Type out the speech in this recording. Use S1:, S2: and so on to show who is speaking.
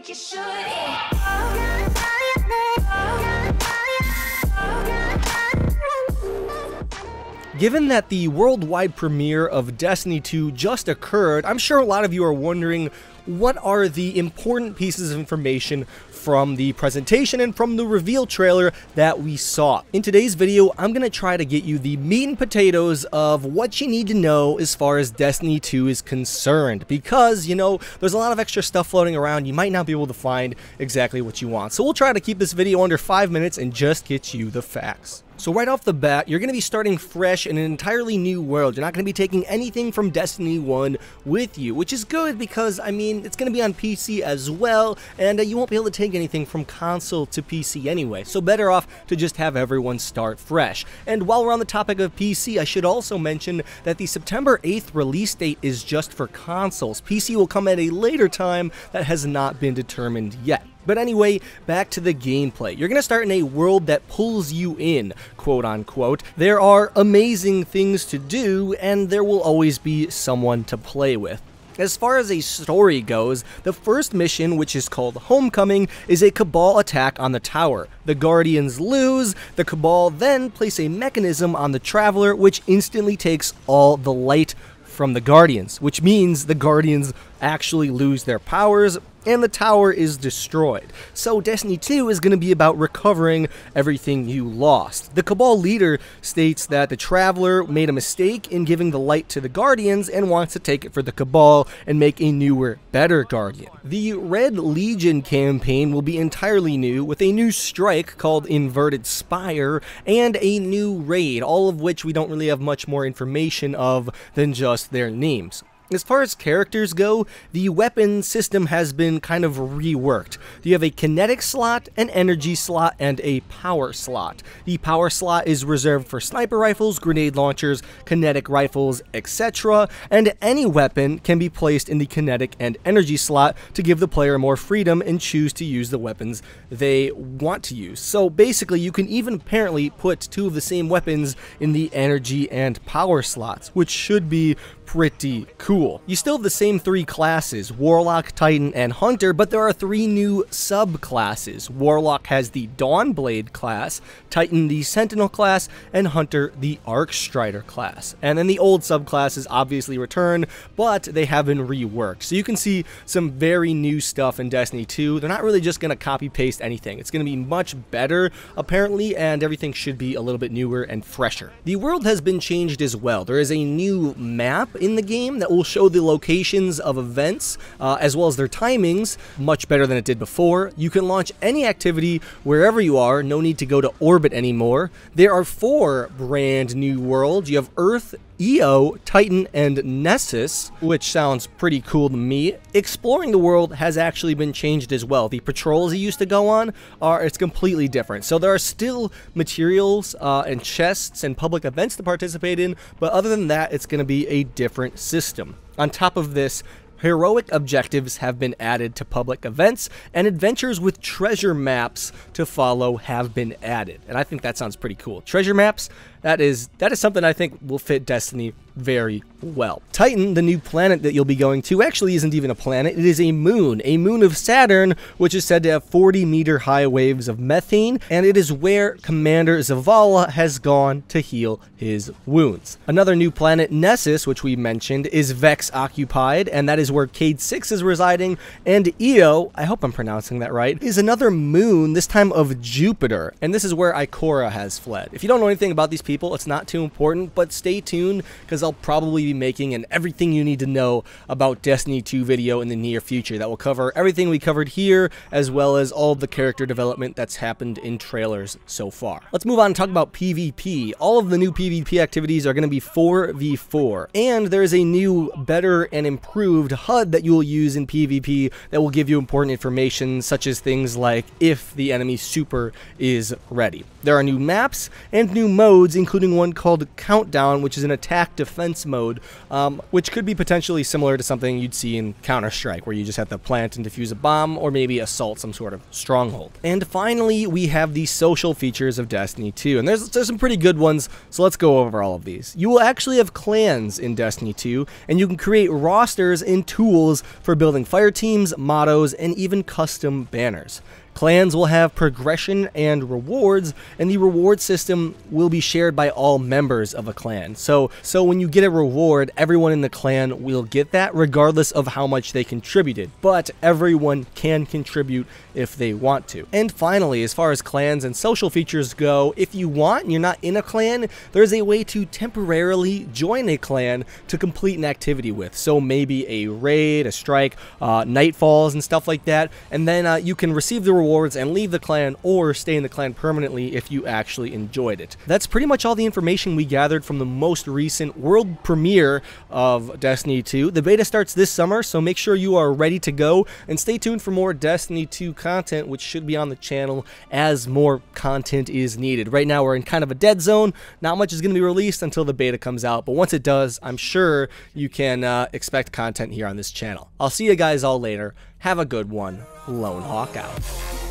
S1: think you should.
S2: Given that the worldwide premiere of Destiny 2 just occurred, I'm sure a lot of you are wondering what are the important pieces of information from the presentation and from the reveal trailer that we saw. In today's video, I'm going to try to get you the meat and potatoes of what you need to know as far as Destiny 2 is concerned, because, you know, there's a lot of extra stuff floating around. You might not be able to find exactly what you want. So we'll try to keep this video under 5 minutes and just get you the facts. So right off the bat, you're going to be starting fresh in an entirely new world. You're not going to be taking anything from Destiny 1 with you, which is good because, I mean, it's going to be on PC as well, and you won't be able to take anything from console to PC anyway, so better off to just have everyone start fresh. And while we're on the topic of PC, I should also mention that the September 8th release date is just for consoles. PC will come at a later time that has not been determined yet. But anyway, back to the gameplay. You're going to start in a world that pulls you in, quote unquote. There are amazing things to do, and there will always be someone to play with. As far as a story goes, the first mission, which is called Homecoming, is a Cabal attack on the tower. The Guardians lose, the Cabal then place a mechanism on the Traveler, which instantly takes all the light from the Guardians, which means the Guardians actually lose their powers, and the tower is destroyed. So Destiny 2 is going to be about recovering everything you lost. The Cabal leader states that the Traveler made a mistake in giving the light to the Guardians and wants to take it for the Cabal and make a newer, better Guardian. The Red Legion campaign will be entirely new, with a new strike called Inverted Spire and a new raid, all of which we don't really have much more information of than just their names. As far as characters go, the weapon system has been kind of reworked. You have a kinetic slot, an energy slot, and a power slot. The power slot is reserved for sniper rifles, grenade launchers, kinetic rifles, etc., and any weapon can be placed in the kinetic and energy slot to give the player more freedom and choose to use the weapons they want to use. So basically, you can even apparently put two of the same weapons in the energy and power slots, which should be pretty cool. You still have the same three classes, Warlock, Titan, and Hunter, but there are three new subclasses. Warlock has the Dawnblade class, Titan the Sentinel class, and Hunter the Arcstrider class. And then the old subclasses obviously return, but they have been reworked. So you can see some very new stuff in Destiny 2. They're not really just going to copy-paste anything. It's going to be much better, apparently, and everything should be a little bit newer and fresher. The world has been changed as well. There is a new map in the game that will show the locations of events as well as their timings much better than it did before. You can launch any activity wherever you are, no need to go to orbit anymore. There are 4 brand new worlds. You have Earth, Io, Titan, and Nessus, which sounds pretty cool to me. Exploring the world has actually been changed as well. The patrols you used to go on it's completely different. So there are still materials and chests and public events to participate in, but other than that, it's going to be a different system. On top of this, heroic objectives have been added to public events, and adventures with treasure maps to follow have been added. And I think that sounds pretty cool. Treasure maps, that is something I think will fit Destiny very well. Titan, the new planet that you'll be going to, actually isn't even a planet. It is a moon of Saturn, which is said to have 40-meter high waves of methane, and it is where Commander Zavala has gone to heal his wounds. Another new planet, Nessus, which we mentioned, is Vex occupied, and that is where Cade 6 is residing, and Io, I hope I'm pronouncing that right, is another moon, this time of Jupiter, and this is where Ikora has fled. If you don't know anything about these people, it's not too important, but stay tuned, because I'll probably be making an everything you need to know about Destiny 2 video in the near future that will cover everything we covered here, as well as all of the character development that's happened in trailers so far. Let's move on and talk about PvP. All of the new PvP activities are going to be 4v4, and there is a new, better, and improved HUD that you will use in PvP that will give you important information, such as things like if the enemy super is ready. There are new maps and new modes, including one called Countdown, which is an attack defense defense mode, which could be potentially similar to something you'd see in Counter-Strike, where you just have to plant and defuse a bomb, or maybe assault some sort of stronghold. And finally, we have the social features of Destiny 2, and there's some pretty good ones, so let's go over all of these. You will actually have clans in Destiny 2, and you can create rosters and tools for building fire teams, mottos, and even custom banners. Clans will have progression and rewards, and the reward system will be shared by all members of a clan. So when you get a reward, everyone in the clan will get that regardless of how much they contributed, but everyone can contribute if they want to. And finally, as far as clans and social features go, if you want and you're not in a clan, there's a way to temporarily join a clan to complete an activity with. So maybe a raid, a strike, nightfalls and stuff like that, and then you can receive the rewards and leave the clan, or stay in the clan permanently if you actually enjoyed it. That's pretty much all the information we gathered from the most recent world premiere of Destiny 2. The beta starts this summer, so make sure you are ready to go, and stay tuned for more Destiny 2 content, which should be on the channel as more content is needed. Right now we're in kind of a dead zone. Not much is going to be released until the beta comes out, but once it does, I'm sure you can expect content here on this channel. I'll see you guys all later. Have a good one. Lone Hawk out.